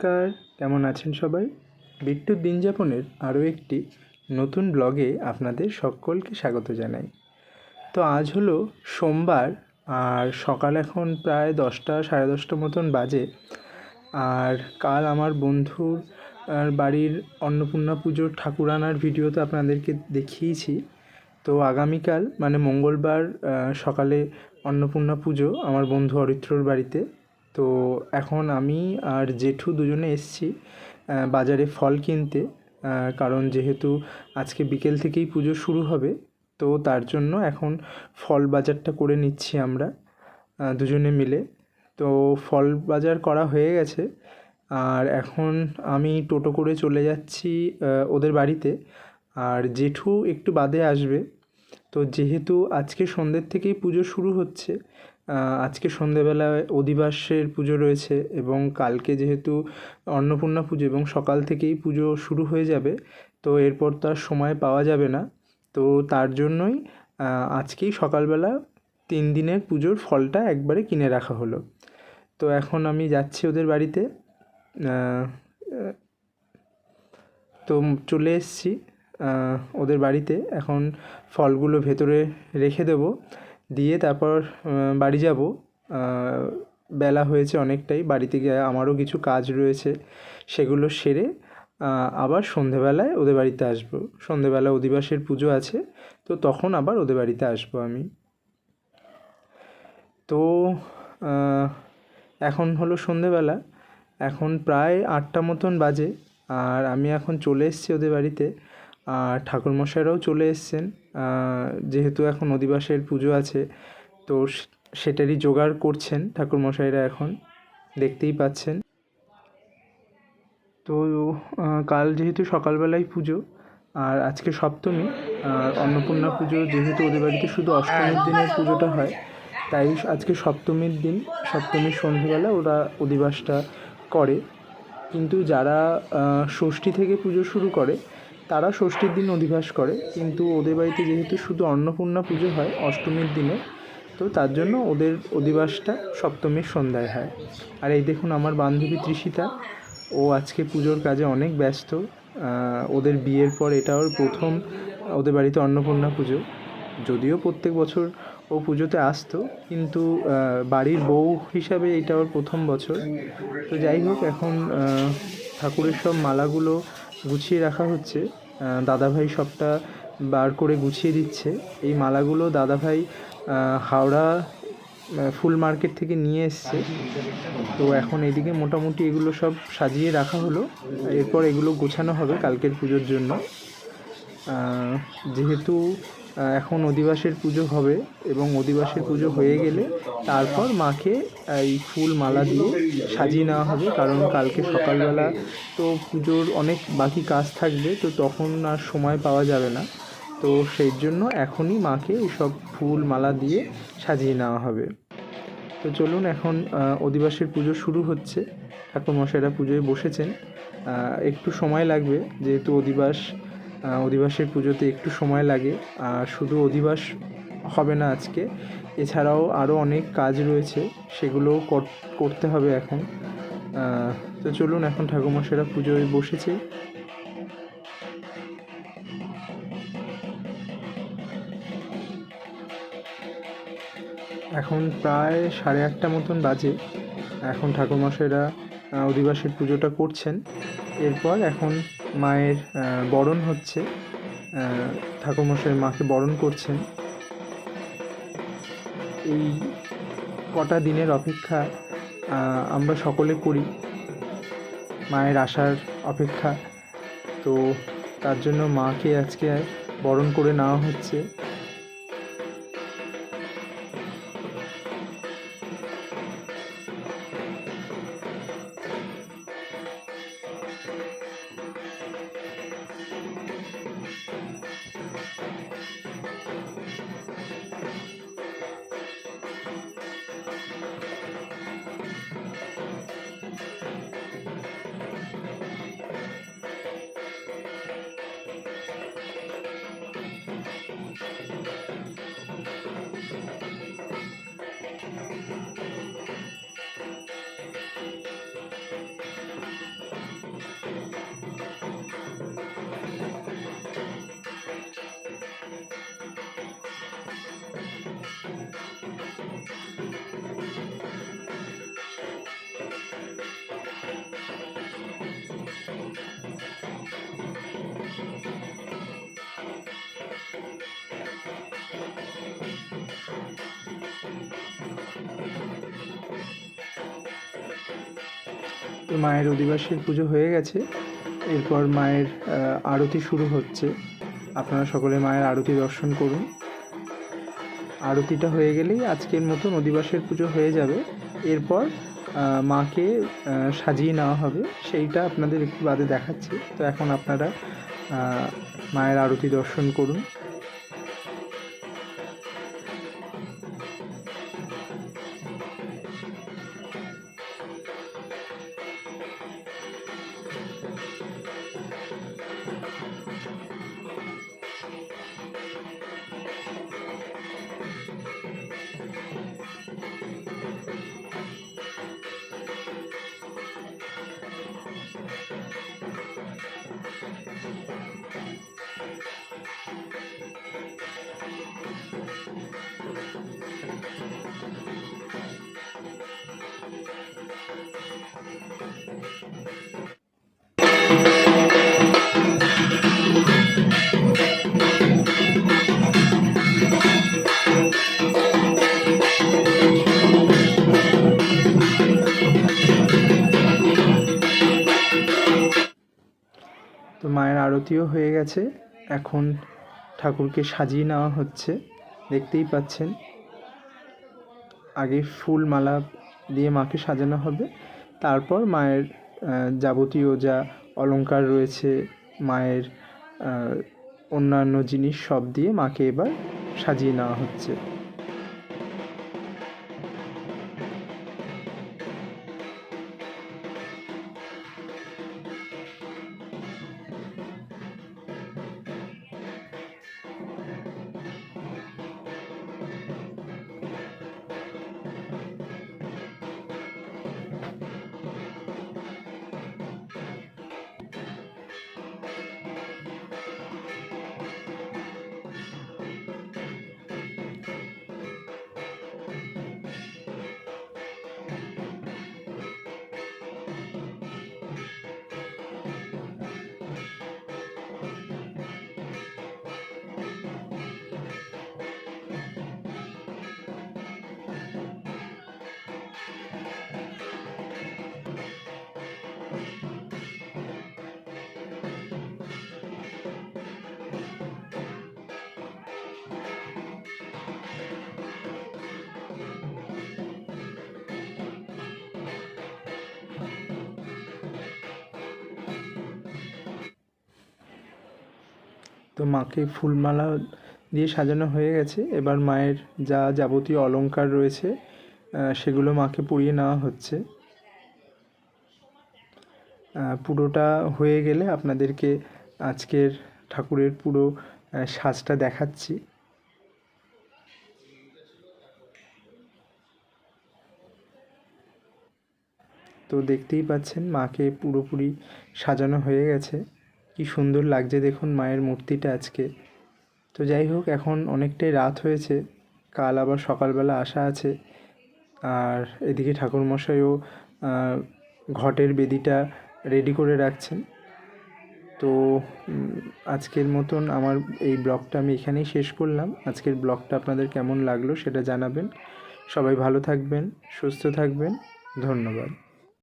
নমস্কার, কেমন আছেন সবাই? বিট্টুর দিনযাপনের আরও একটি নতুন ব্লগে আপনাদের সকলকে স্বাগত জানাই। তো আজ হলো সোমবার, আর সকাল এখন প্রায় 10টা সাড়ে 10টা মতন বাজে। আর কাল আমার বন্ধুর বাড়ির অন্নপূর্ণা পুজোর ঠাকুর আনার ভিডিও তো আপনাদেরকে দেখিয়েছি। তো আগামীকাল মানে মঙ্গলবার সকালে অন্নপূর্ণা পুজো আমার বন্ধু অরিত্রর বাড়িতে। তো এখন আমি আর জেঠু দুজনে এসেছি বাজারে ফল কিনতে, কারণ যেহেতু আজকে বিকেল থেকেই পুজো শুরু হবে, তো তার জন্য এখন ফল বাজারটা করে নিচ্ছি আমরা দুজনে মিলে। তো ফল বাজার করা হয়ে গেছে, আর এখন আমি টোটো করে চলে যাচ্ছি ওদের বাড়িতে, আর জেঠু একটু বাদে আসবে। তো যেহেতু আজকে সন্ধ্যের থেকেই পুজো শুরু হচ্ছে, আজকে সন্ধ্যেবেলায় অধিবাসের পুজো রয়েছে এবং কালকে যেহেতু অন্নপূর্ণা পুজো এবং সকাল থেকেই পুজো শুরু হয়ে যাবে, তো এরপর তো আর সময় পাওয়া যাবে না। তো তার জন্যই আজকেই সকালবেলা 3 দিনের পুজোর ফলটা একবারে কিনে রাখা হলো। তো এখন আমি যাচ্ছি ওদের বাড়িতে। তো চলে এসেছি ওদের বাড়িতে। এখন ফলগুলো ভেতরে রেখে দেবো, দিয়ে তারপর বাড়ি যাব। বেলা হয়েছে অনেকটাই, বাড়িতে গিয়ে আমারও কিছু কাজ রয়েছে, সেগুলো সেরে আবার সন্ধেবেলায় ওদের বাড়িতে আসবো। সন্ধেবেলা অধিবাসের পুজো আছে, তো তখন আবার ওদের বাড়িতে আসবো আমি। তো এখন হলো সন্ধেবেলা, এখন প্রায় 8টা মতন বাজে, আর আমি এখন চলে এসেছি ওদের বাড়িতে। আর ঠাকুরমশাইরাও চলে এসেছেন, যেহেতু এখন অধিবাসের পুজো আছে, তো সেটারই জোগাড় করছেন ঠাকুরমশাইরা, এখন দেখতেই পাচ্ছেন। তো কাল যেহেতু সকালবেলায় পুজো, আর আজকে সপ্তমী, আর অন্নপূর্ণা পুজো যেহেতু ওদের বাড়িতে শুধু অষ্টমীর দিনের পুজোটা হয়, তাই আজকে সপ্তমীর দিন, সপ্তমীর সন্ধ্যেবেলা ওরা অধিবাসটা করে। কিন্তু যারা ষষ্ঠী থেকে পুজো শুরু করে তারা ষষ্ঠীর দিন অধিবাস করে, কিন্তু ওদের বাড়িতে যেহেতু শুধু অন্নপূর্ণা পুজো হয় অষ্টমীর দিনে, তো তার জন্য ওদের অধিবাসটা সপ্তমীর সন্ধ্যায় হয়। আর এই দেখুন আমার বান্ধবী তৃষিতা, ও আজকে পুজোর কাজে অনেক ব্যস্ত। ওদের বিয়ের পর এটা ওর প্রথম ওদের বাড়িতে অন্নপূর্ণা পুজো। যদিও প্রত্যেক বছর ও পুজোতে আসতো, কিন্তু বাড়ির বউ হিসাবে এটা ওর প্রথম বছর। তো যাই হোক, এখন ঠাকুরের সব মালাগুলো গুছিয়ে রাখা হচ্ছে। দাদাভাই সবটা বার করে গুছিয়ে দিচ্ছে। এই মালাগুলো দাদাভাই হাওড়া ফুল মার্কেট থেকে নিয়ে এসছে। তো এখন এদিকে মোটামুটি এগুলো সব সাজিয়ে রাখা হলো, এরপর এগুলো গোছানো হবে কালকের পুজোর জন্য। যেহেতু এখন অধিবাসের পুজো হবে এবং অধিবাসের পুজো হয়ে গেলে তারপর মাকে এই ফুল মালা দিয়ে সাজিয়ে নেওয়া হবে, কারণ কালকে সকালবেলা তো পুজোর অনেক বাকি কাজ থাকবে, তো তখন আর সময় পাওয়া যাবে না। তো সেই জন্য এখনই মাকে এইসব ফুল মালা দিয়ে সাজিয়ে নেওয়া হবে। তো চলুন, এখন অধিবাসের পুজো শুরু হচ্ছে। ঠাকুরমশাইরা পুজোয় বসেছেন। একটু সময় লাগবে, যেহেতু অধিবাসের পুজোতে একটু সময় লাগে। আর শুধু অধিবাস হবে না আজকে, এছাড়াও আরও অনেক কাজ রয়েছে, সেগুলোও করতে হবে এখন। তো চলুন, এখন ঠাকুরমশাইরা পুজোয় বসেছে। এখন প্রায় 8:30 মতন বাজে। এখন ঠাকুরমশাইরা অধিবাসের পুজোটা করছেন। এরপর এখন মায়ের বরণ হচ্ছে, ঠাকুরমশাই মাকে বরণ করছেন। এই কটা দিনের অপেক্ষা আমরা সকলে করি, মায়ের আসার অপেক্ষা। তো তার জন্য মাকে আজকে বরণ করে নেওয়া হচ্ছে। তো মায়ের অধিবাসের পুজো হয়ে গেছে, এরপর মায়ের আরতি শুরু হচ্ছে। আপনারা সকলে মায়ের আরতি দর্শন করুন। আরতিটা হয়ে গেলেই আজকের মতন অধিবাসের পুজো হয়ে যাবে। এরপর মাকে সাজিয়ে নেওয়া হবে, সেইটা আপনাদের একটু বাদে দেখাচ্ছি। তো এখন আপনারা মায়ের আরতি দর্শন করুন। তো মায়ের আরতিও হয়ে গেছে, এখন ঠাকুরকে সাজিয়ে নেওয়া হচ্ছে। দেখতেই পাচ্ছেন, আগে ফুল মালা দিয়ে মাকে সাজানো হবে, তারপর মায়ের যাবতীয় যা অলংকার রয়েছে, মায়ের অন্যান্য জিনিস সব দিয়ে মাকে এবার সাজিয়ে নেওয়া হচ্ছে। তো মাকে ফুলমালা দিয়ে সাজানো হয়ে গেছে, এবার মায়ের যা যাবতীয় অলংকার রয়েছে সেগুলো মাকে পরিয়ে নেওয়া হচ্ছে। পুরোটা হয়ে গেলে আপনাদেরকে আজকের ঠাকুরের পুরো সাজটা দেখাচ্ছি। তো দেখতেই পাচ্ছেন মাকে পুরোপুরি সাজানো হয়ে গেছে। কি সুন্দর লাগছে দেখুন মায়ের মূর্তিটা আজকে। তো যাই হোক, এখন অনেকটাই রাত হয়েছে, কাল আবার সকালবেলা আসা আছে। আর এদিকে ঠাকুরমশাইও ঘটের বেদিটা রেডি করে রাখছেন। তো আজকের মতন আমার এই ব্লগটা আমি এখানেই শেষ করলাম। আজকের ব্লগটা আপনাদের কেমন লাগলো সেটা জানাবেন। সবাই ভালো থাকবেন, সুস্থ থাকবেন। ধন্যবাদ।